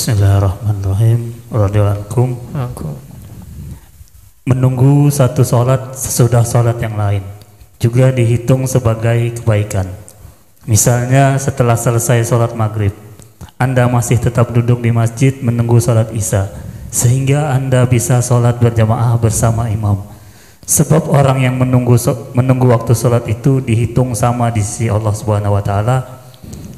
Bismillahirrahmanirrahim. Radhiyallahu. Menunggu satu sholat sesudah sholat yang lain juga dihitung sebagai kebaikan. Misalnya setelah selesai sholat maghrib, Anda masih tetap duduk di masjid menunggu sholat isya, sehingga Anda bisa sholat berjamaah bersama imam. Sebab orang yang menunggu waktu sholat itu dihitung sama di sisi Allah Subhanahu Wa Taala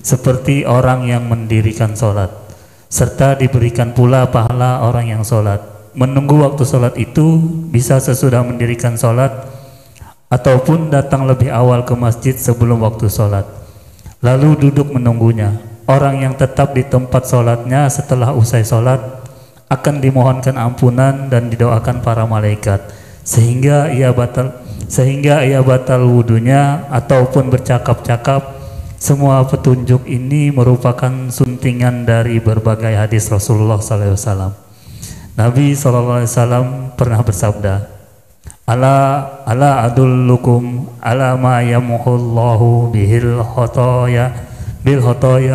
seperti orang yang mendirikan sholat, serta diberikan pula pahala orang yang sholat. Menunggu waktu sholat itu bisa sesudah mendirikan sholat ataupun datang lebih awal ke masjid sebelum waktu sholat, lalu duduk menunggunya. Orang yang tetap di tempat sholatnya setelah usai sholat akan dimohonkan ampunan dan didoakan para malaikat sehingga ia batal wudunya ataupun bercakap-cakap. Semua petunjuk ini merupakan suntingan dari berbagai hadis Rasulullah SAW. Nabi SAW pernah bersabda, ala adullukum ala ma yamuhullahu bil khotoya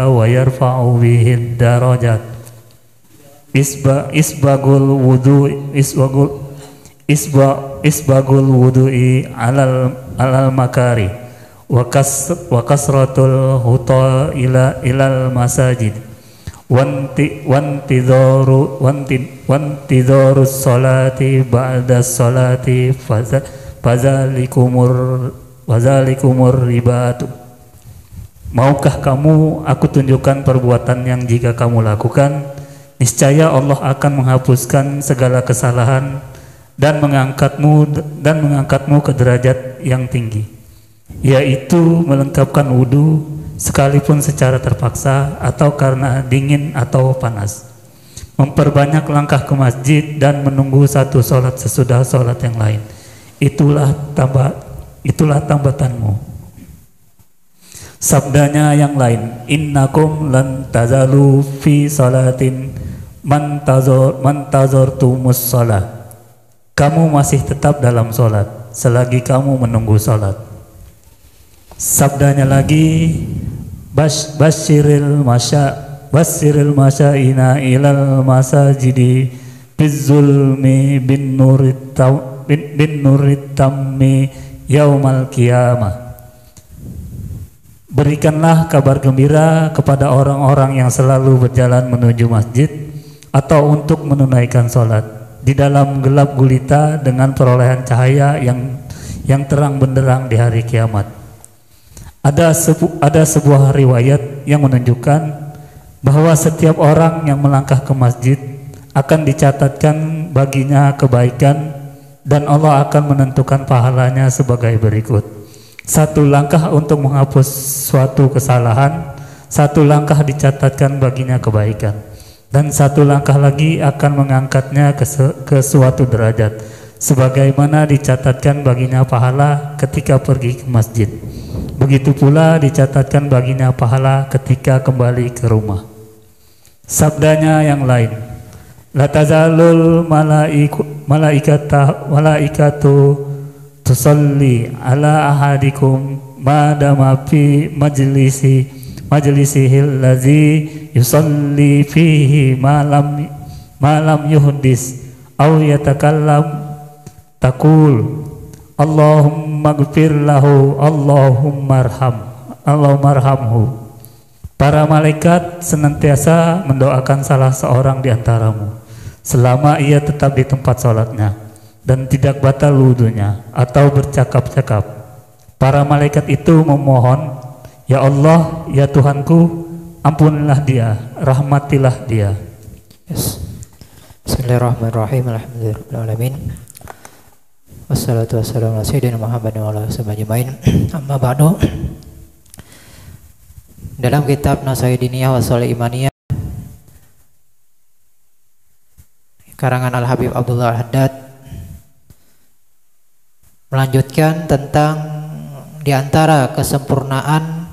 wa yarfa'u bihid darajat. Isbagul wudu'i alal makari wa kasratul huta ilal masajid wantidharus salati ba'da salati fazalikumur ribatu. Maukah kamu aku tunjukkan perbuatan yang jika kamu lakukan, niscaya Allah akan menghapuskan segala kesalahan dan mengangkatmu ke derajat yang tinggi, yaitu melengkapkan wudu sekalipun secara terpaksa atau karena dingin atau panas, memperbanyak langkah ke masjid dan menunggu satu sholat sesudah sholat yang lain. Itulah tambatanmu. Sabdanya yang lain, innakum lan tazalu fi salatin man tazartumus shalah. Kamu masih tetap dalam sholat selagi kamu menunggu sholat. Sabdanya lagi, basyiril masyaina ilal masajidi bizzulmi bin nurit tammi yaumal qiyamah. Berikanlah kabar gembira kepada orang-orang yang selalu berjalan menuju masjid atau untuk menunaikan sholat di dalam gelap gulita dengan perolehan cahaya yang terang benderang di hari kiamat. Ada sebuah riwayat yang menunjukkan bahwa setiap orang yang melangkah ke masjid akan dicatatkan baginya kebaikan dan Allah akan menentukan pahalanya sebagai berikut. 1 langkah untuk menghapus suatu kesalahan, 1 langkah dicatatkan baginya kebaikan, dan 1 langkah lagi akan mengangkatnya ke suatu derajat sebagaimana dicatatkan baginya pahala ketika pergi ke masjid. Begitu pula dicatatkan baginya pahala ketika kembali ke rumah. Sabdanya yang lain, la tazalul malaikatu tusalli ala ahadikum madama fi majlisihi allazi yusalli fihi malam yuhdis aw yatakallam taqul Allahumma gfir lahu Allahumma arhamhu. Para malaikat senantiasa mendoakan salah seorang di antaramu selama ia tetap di tempat sholatnya dan tidak batal wudunya atau bercakap-cakap. Para malaikat itu memohon, ya Allah, ya Tuhanku, ampunilah dia, rahmatilah dia. Yes. Bismillahirrahmanirrahim. Alhamdulillahirrahmanirrahim. Wassalatu wassalamu ala sayyidina Muhammad wa ala alihi ajmain. Amma ba'du. Dalam kitab Nasihat Diniyah wa Shalih Imaniyah karangan Al-Habib Abdullah Al-Haddad melanjutkan tentang diantara kesempurnaan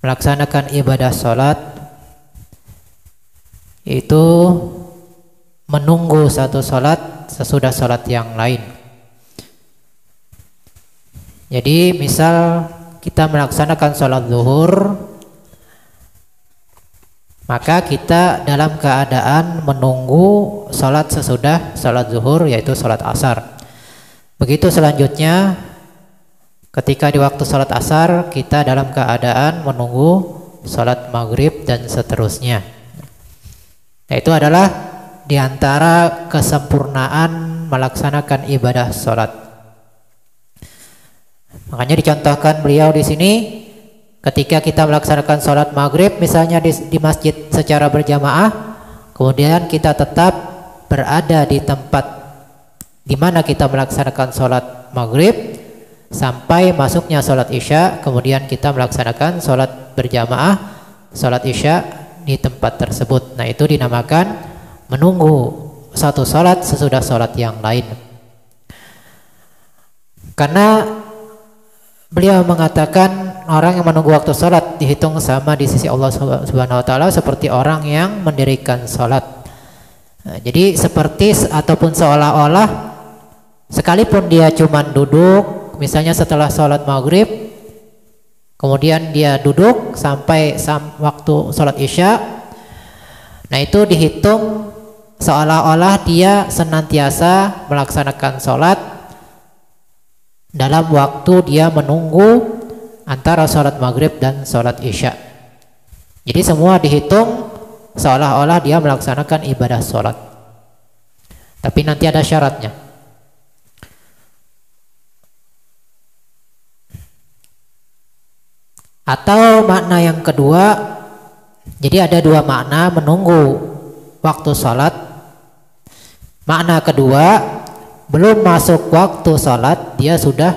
melaksanakan ibadah sholat yaitu menunggu satu sholat sesudah sholat yang lain. Jadi misal kita melaksanakan sholat zuhur maka kita dalam keadaan menunggu sholat sesudah sholat zuhur, yaitu sholat asar. Begitu selanjutnya, ketika di waktu sholat asar kita dalam keadaan menunggu sholat maghrib dan seterusnya. Nah, itu adalah diantara kesempurnaan melaksanakan ibadah sholat. Makanya dicontohkan beliau di sini, ketika kita melaksanakan sholat maghrib misalnya di masjid secara berjamaah, kemudian kita tetap berada di tempat di mana kita melaksanakan sholat maghrib sampai masuknya sholat isya, kemudian kita melaksanakan sholat berjamaah sholat isya di tempat tersebut. Nah, itu dinamakan menunggu satu sholat sesudah sholat yang lain. Karena beliau mengatakan orang yang menunggu waktu sholat dihitung sama di sisi Allah Subhanahu wa Ta'ala seperti orang yang mendirikan sholat. Nah, jadi seperti ataupun seolah-olah sekalipun dia cuma duduk, misalnya setelah sholat maghrib, kemudian dia duduk sampai waktu sholat isya, nah itu dihitung seolah-olah dia senantiasa melaksanakan sholat dalam waktu dia menunggu antara sholat maghrib dan sholat isya. Jadi semua dihitung seolah-olah dia melaksanakan ibadah sholat. Tapi nanti ada syaratnya. Atau makna yang kedua, jadi ada dua makna menunggu waktu sholat. Makna kedua, belum masuk waktu sholat, dia sudah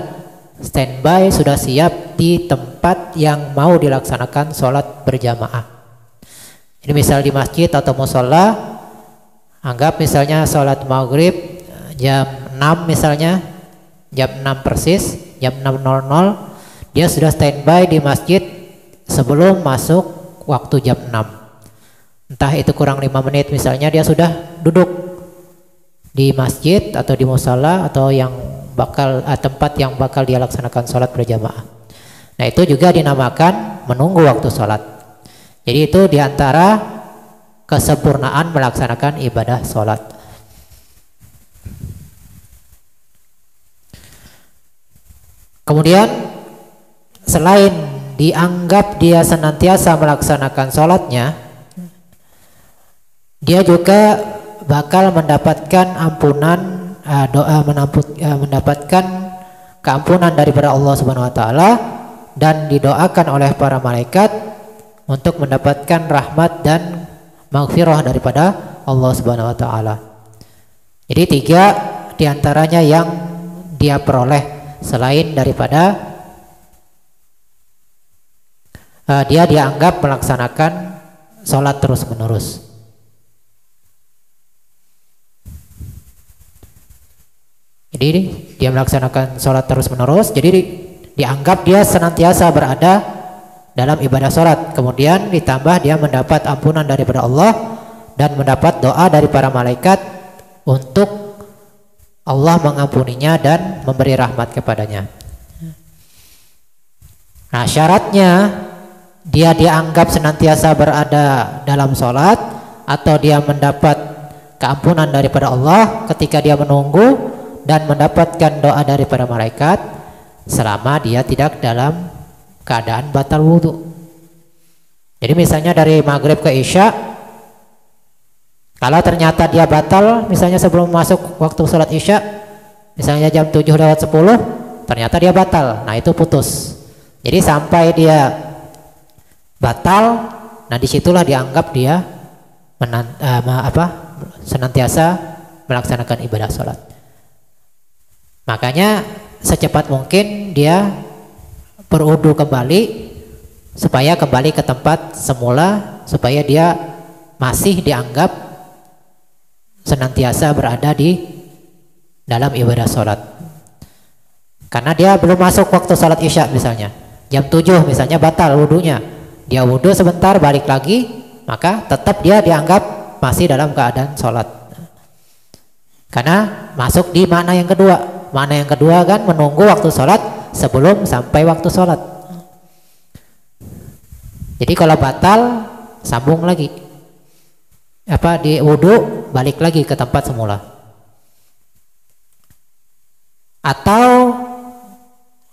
standby, sudah siap di tempat yang mau dilaksanakan sholat berjamaah. Ini misal di masjid atau musola, anggap misalnya sholat maghrib jam 6 misalnya, jam 6 persis, jam 6.00, dia sudah standby di masjid sebelum masuk waktu jam 6. Entah itu kurang 5 menit misalnya, dia sudah duduk di masjid atau di musola atau yang tempat yang bakal dia laksanakan sholat berjamaah. Nah, itu juga dinamakan menunggu waktu sholat. Jadi itu diantara kesempurnaan melaksanakan ibadah sholat. Kemudian selain dianggap dia senantiasa melaksanakan sholatnya, dia juga bakal mendapatkan ampunan, mendapatkan keampunan daripada Allah Subhanahu wa Ta'ala, dan didoakan oleh para malaikat untuk mendapatkan rahmat dan maghfirah daripada Allah Subhanahu wa Ta'ala. Jadi 3 diantaranya yang dia peroleh selain daripada dia dianggap melaksanakan sholat terus menerus. Jadi dia melaksanakan sholat terus menerus, jadi dianggap dia senantiasa berada dalam ibadah sholat. Kemudian ditambah dia mendapat ampunan daripada Allah dan mendapat doa dari para malaikat untuk Allah mengampuninya dan memberi rahmat kepadanya. Nah, syaratnya dia dianggap senantiasa berada dalam sholat atau dia mendapat keampunan daripada Allah ketika dia menunggu dan mendapatkan doa daripada malaikat selama dia tidak dalam keadaan batal wudhu. Jadi misalnya dari maghrib ke isya, kalau ternyata dia batal misalnya sebelum masuk waktu sholat isya, misalnya jam 7:10, ternyata dia batal, nah itu putus. Jadi sampai dia batal, nah disitulah dianggap dia senantiasa melaksanakan ibadah sholat. Makanya secepat mungkin dia berwudu kembali supaya kembali ke tempat semula, supaya dia masih dianggap senantiasa berada di dalam ibadah sholat. Karena dia belum masuk waktu sholat isya misalnya, jam 7 misalnya batal wudunya, dia wudu sebentar balik lagi, maka tetap dia dianggap masih dalam keadaan sholat. Karena masuk di makna yang kedua. Makna yang kedua kan menunggu waktu sholat sebelum sampai waktu sholat. Jadi kalau batal sambung lagi. Di wudhu balik lagi ke tempat semula. Atau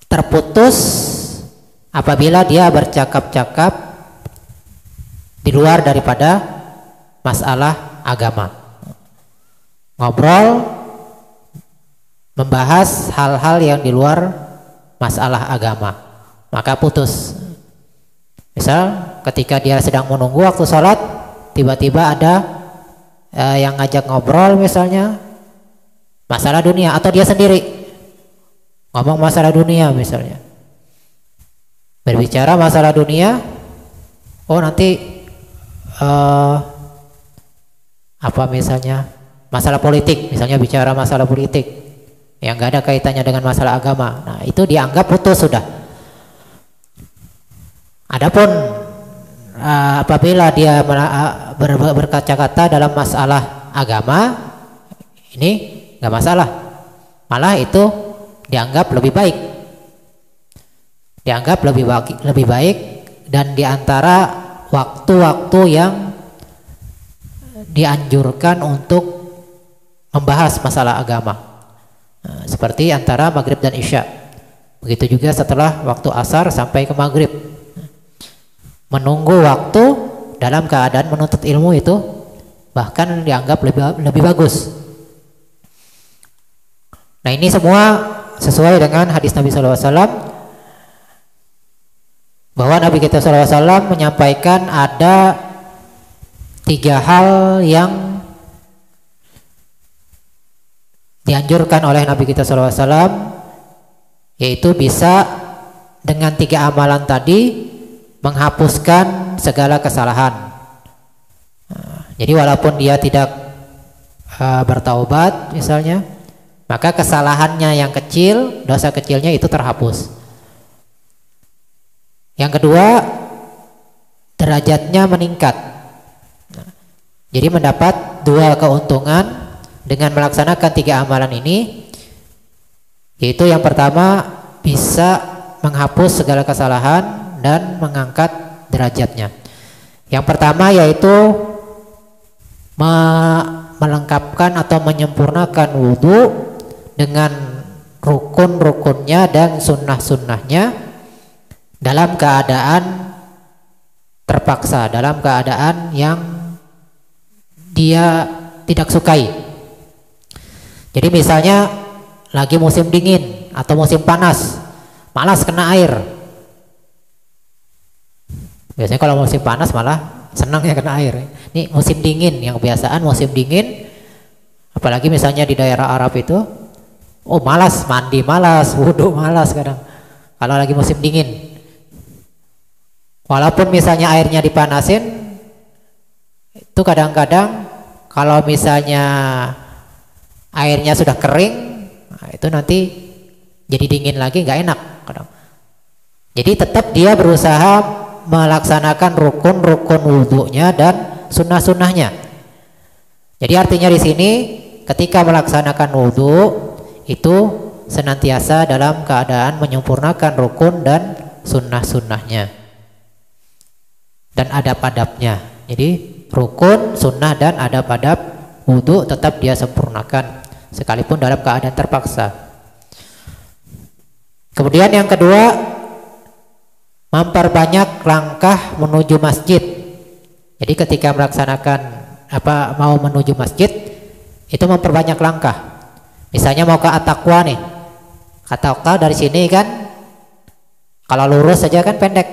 terputus apabila dia bercakap-cakap di luar daripada masalah agama. Ngobrol, membahas hal-hal yang di luar masalah agama, maka putus. Misal ketika dia sedang menunggu waktu sholat, tiba-tiba ada yang ngajak ngobrol misalnya masalah dunia, atau dia sendiri ngomong masalah dunia misalnya, berbicara masalah dunia. Oh nanti misalnya masalah politik, misalnya bicara masalah politik yang nggak ada kaitannya dengan masalah agama. Nah itu dianggap putus sudah. Adapun apabila dia berkata-kata dalam masalah agama, ini nggak masalah, malah itu dianggap lebih baik, lebih baik, dan diantara waktu-waktu yang dianjurkan untuk membahas masalah agama, seperti antara maghrib dan isya. Begitu juga setelah waktu asar sampai ke maghrib. Menunggu waktu dalam keadaan menuntut ilmu itu bahkan dianggap lebih bagus. Nah ini semua sesuai dengan hadis Nabi SAW, bahwa Nabi kita SAW menyampaikan ada 3 hal yang dianjurkan oleh Nabi kita SAW, yaitu bisa dengan 3 amalan tadi menghapuskan segala kesalahan. Jadi walaupun dia tidak bertaubat misalnya, maka kesalahannya yang kecil, dosa kecilnya itu terhapus. Yang kedua, derajatnya meningkat. Jadi mendapat 2 keuntungan dengan melaksanakan 3 amalan ini, yaitu yang pertama bisa menghapus segala kesalahan dan mengangkat derajatnya. Yang pertama yaitu melengkapkan atau menyempurnakan wudhu dengan rukun-rukunnya dan sunnah-sunnahnya dalam keadaan terpaksa, dalam keadaan yang dia tidak sukai. Jadi misalnya lagi musim dingin atau musim panas, malas kena air. Biasanya kalau musim panas malah senang ya kena air. Ini musim dingin, yang kebiasaan musim dingin, apalagi misalnya di daerah Arab itu, oh malas mandi, malas wudhu, malas kadang kalau lagi musim dingin. Walaupun misalnya airnya dipanasin, itu kadang-kadang kalau misalnya airnya sudah kering, nah itu nanti jadi dingin lagi, nggak enak kadang. Jadi tetap dia berusaha melaksanakan rukun-rukun wudhunya dan sunnah-sunnahnya. Jadi artinya di sini ketika melaksanakan wudhu itu senantiasa dalam keadaan menyempurnakan rukun dan sunnah-sunnahnya dan adab-adabnya. Jadi rukun, sunnah dan adab-adab wudhu tetap dia sempurnakan sekalipun dalam keadaan terpaksa. Kemudian yang kedua, memperbanyak langkah menuju masjid. Jadi ketika melaksanakan mau menuju masjid itu memperbanyak langkah. Misalnya mau ke At-Taqwa nih, At-Taqwa dari sini kan kalau lurus saja kan pendek,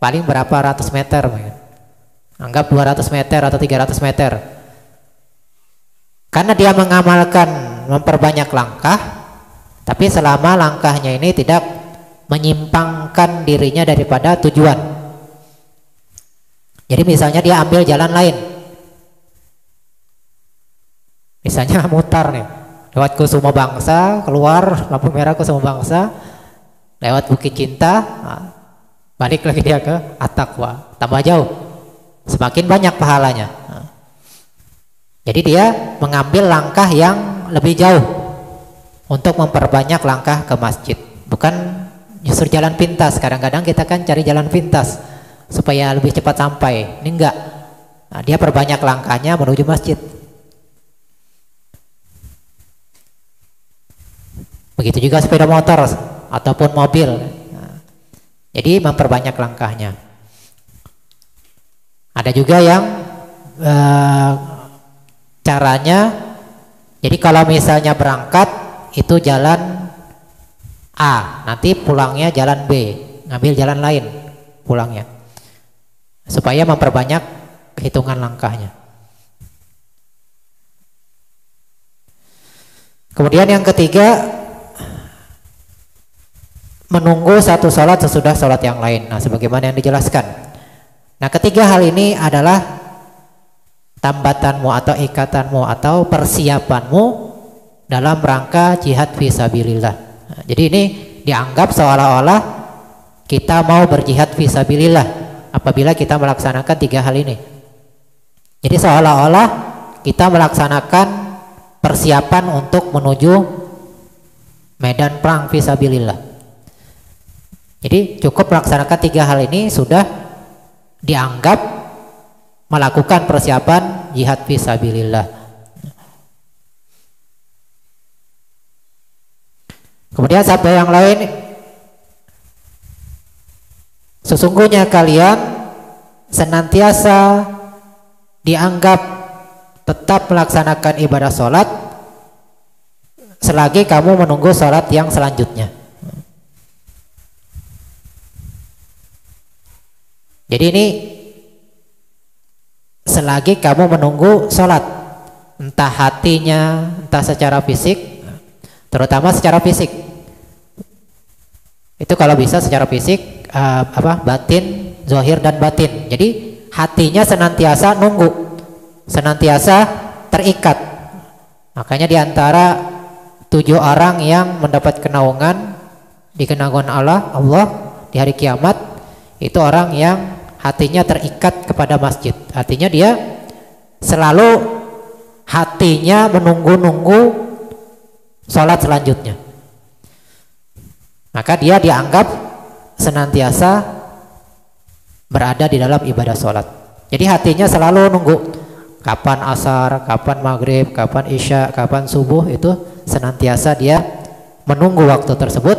paling berapa ratus meter, anggap 200 meter atau 300 meter. Karena dia mengamalkan memperbanyak langkah, tapi selama langkahnya ini tidak menyimpangkan dirinya daripada tujuan. Jadi misalnya dia ambil jalan lain, misalnya mutar nih, lewat Kusuma Bangsa, keluar lampu merah Kusuma Bangsa, lewat Bukit Cinta, balik lagi dia ke At-Taqwa, tambah jauh, semakin banyak pahalanya. Jadi dia mengambil langkah yang lebih jauh untuk memperbanyak langkah ke masjid, bukan justru jalan pintas. Kadang-kadang kita kan cari jalan pintas supaya lebih cepat sampai. Ini enggak. Nah, dia perbanyak langkahnya menuju masjid. Begitu juga sepeda motor ataupun mobil. Nah, jadi memperbanyak langkahnya. Ada juga yang caranya, jadi kalau misalnya berangkat itu jalan A, nanti pulangnya jalan B, ngambil jalan lain pulangnya, supaya memperbanyak hitungan langkahnya. Kemudian yang ketiga, menunggu satu sholat sesudah sholat yang lain. Nah, sebagaimana yang dijelaskan. Nah, ketiga hal ini adalah tambatanmu atau ikatanmu atau persiapanmu dalam rangka jihad fisabilillah. Nah, jadi ini dianggap seolah-olah kita mau berjihad fisabilillah apabila kita melaksanakan tiga hal ini. Jadi seolah-olah kita melaksanakan persiapan untuk menuju medan perang fisabilillah. Jadi cukup melaksanakan tiga hal ini sudah dianggap melakukan persiapan jihad fisabilillah. Kemudian sabda yang lain, sesungguhnya kalian senantiasa dianggap tetap melaksanakan ibadah sholat selagi kamu menunggu sholat yang selanjutnya. Jadi ini selagi kamu menunggu sholat, entah hatinya, entah secara fisik, terutama secara fisik. Itu kalau bisa secara fisik, batin, zahir dan batin. Jadi hatinya senantiasa nunggu, senantiasa terikat. Makanya diantara 7 orang yang mendapat kenaungan di kenaungan Allah di hari kiamat, itu orang yang hatinya terikat kepada masjid. Artinya dia selalu hatinya menunggu-nunggu sholat selanjutnya. Maka dia dianggap senantiasa berada di dalam ibadah sholat. Jadi hatinya selalu nunggu kapan asar, kapan maghrib, kapan isya, kapan subuh. Itu senantiasa dia menunggu waktu tersebut,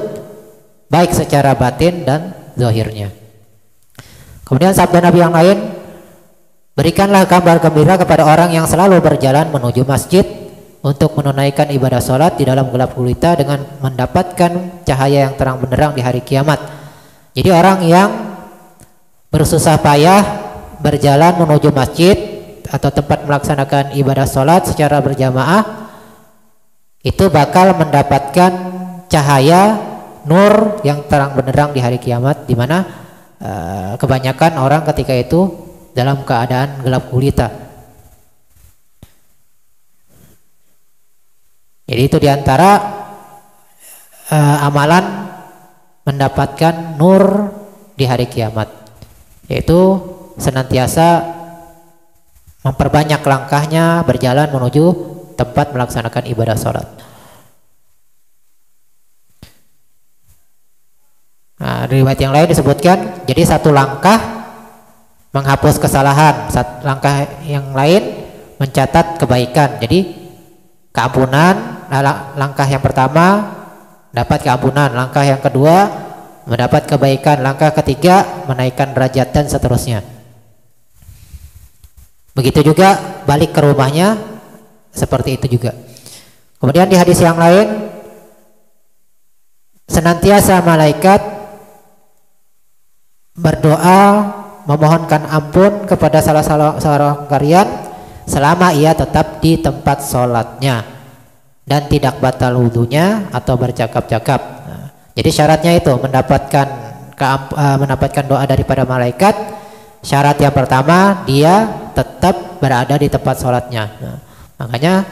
baik secara batin dan zahirnya. Kemudian sabda Nabi yang lain, berikanlah kabar gembira kepada orang yang selalu berjalan menuju masjid untuk menunaikan ibadah sholat di dalam gelap gulita dengan mendapatkan cahaya yang terang benderang di hari kiamat. Jadi orang yang bersusah payah berjalan menuju masjid atau tempat melaksanakan ibadah sholat secara berjamaah, itu bakal mendapatkan cahaya nur yang terang benderang di hari kiamat, di mana kebanyakan orang ketika itu dalam keadaan gelap gulita. Jadi itu diantara amalan mendapatkan nur di hari kiamat, yaitu senantiasa memperbanyak langkahnya berjalan menuju tempat melaksanakan ibadah sholat. Nah, riwayat yang lain disebutkan, jadi satu langkah menghapus kesalahan, satu langkah yang lain mencatat kebaikan. Jadi keampunan, langkah yang pertama dapat keampunan, langkah yang kedua mendapat kebaikan, langkah ketiga menaikkan derajat dan seterusnya. Begitu juga balik ke rumahnya seperti itu juga. Kemudian di hadis yang lain, senantiasa malaikat berdoa memohonkan ampun kepada salah seorang kalian selama ia tetap di tempat sholatnya dan tidak batal wudunya atau bercakap-cakap. Nah, jadi syaratnya itu mendapatkan doa daripada malaikat. Syarat yang pertama, dia tetap berada di tempat sholatnya. Nah, makanya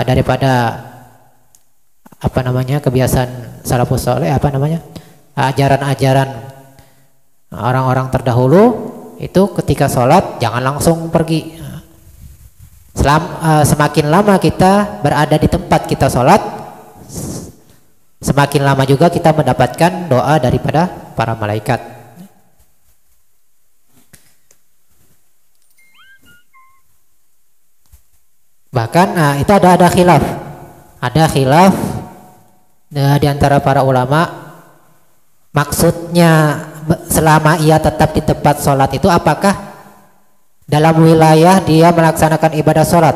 daripada kebiasaan salafus saleh, ajaran-ajaran orang-orang terdahulu itu ketika sholat jangan langsung pergi. Semakin lama kita berada di tempat kita sholat, semakin lama juga kita mendapatkan doa daripada para malaikat. Bahkan itu ada khilaf. Ada khilaf di antara para ulama, maksudnya selama ia tetap di tempat sholat itu apakah dalam wilayah dia melaksanakan ibadah sholat.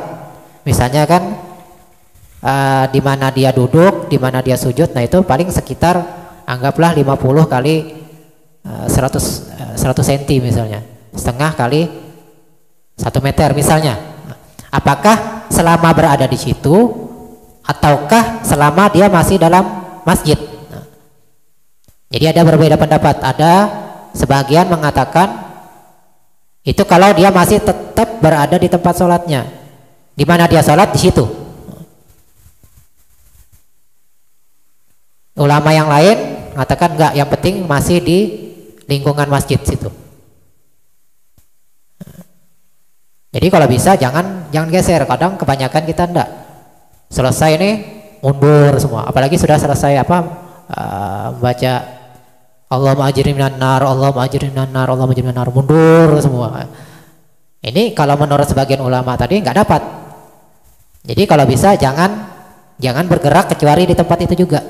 Misalnya kan di mana dia duduk, di mana dia sujud, nah itu paling sekitar anggaplah 50 kali 100 cm misalnya, setengah kali 1 meter misalnya. Apakah selama berada di situ ataukah selama dia masih dalam masjid? Jadi ada berbeda pendapat. Ada sebagian mengatakan itu kalau dia masih tetap berada di tempat sholatnya, di mana dia sholat di situ. Ulama yang lain mengatakan enggak, yang penting masih di lingkungan masjid situ. Jadi kalau bisa jangan geser. Kadang kebanyakan kita enggak. Selesai nih mundur semua. Apalagi sudah selesai baca Allahumma ajirni minan nar, Allahumma ajirni minan nar, Allahumma ajirni minan nar, mundur semua. Ini kalau menurut sebagian ulama tadi enggak dapat. Jadi kalau bisa jangan bergerak kecuali di tempat itu juga.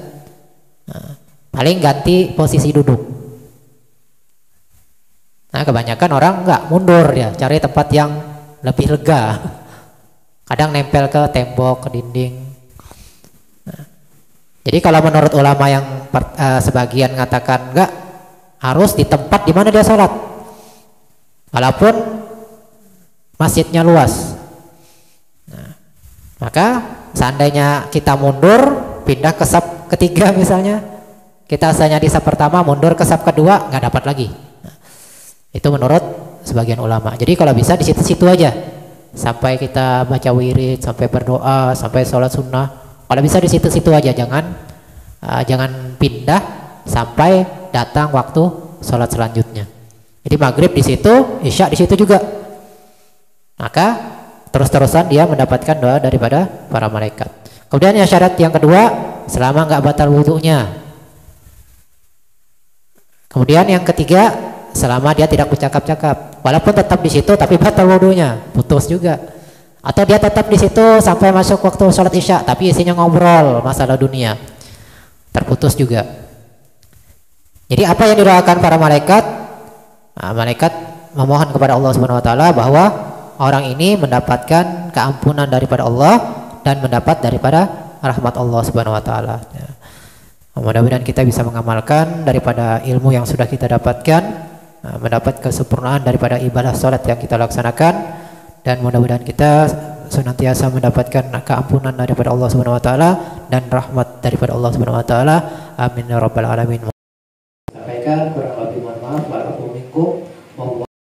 Paling ganti posisi duduk. Nah, kebanyakan orang enggak mundur ya, cari tempat yang lebih lega. Kadang nempel ke tembok, ke dinding. Nah, jadi kalau menurut ulama yang sebagian mengatakan enggak, harus di tempat di mana dia sholat, walaupun masjidnya luas. Nah, maka seandainya kita mundur, pindah ke saf ketiga misalnya, kita asalnya di saf pertama, mundur ke saf kedua, nggak dapat lagi. Itu menurut sebagian ulama. Jadi kalau bisa di situ-situ aja sampai kita baca wirid, sampai berdoa, sampai sholat sunnah. Kalau bisa di situ-situ aja, jangan pindah sampai datang waktu sholat selanjutnya. Jadi maghrib di situ, isya di situ juga. Maka terus-terusan dia mendapatkan doa daripada para malaikat. Kemudian syarat yang kedua, selama nggak batal wudhunya. Kemudian yang ketiga, selama dia tidak bercakap-cakap, walaupun tetap di situ tapi batal wudunya, putus juga. Atau dia tetap di situ sampai masuk waktu sholat isya, tapi isinya ngobrol masalah dunia, terputus juga. Jadi apa yang didoakan para malaikat? Nah, malaikat memohon kepada Allah Subhanahu Wa Taala bahwa orang ini mendapatkan keampunan daripada Allah dan mendapat daripada rahmat Allah Subhanahu Wa Taala. Mudah-mudahan kita bisa mengamalkan daripada ilmu yang sudah kita dapatkan, mendapat kesempurnaan daripada ibadah sholat yang kita laksanakan, dan mudah-mudahan kita senantiasa mendapatkan keampunan daripada Allah Subhanahu Wa Taala dan rahmat daripada Allah Subhanahu Wa Taala. Amin ya rabbal alamin. Sampaikan kurang lebih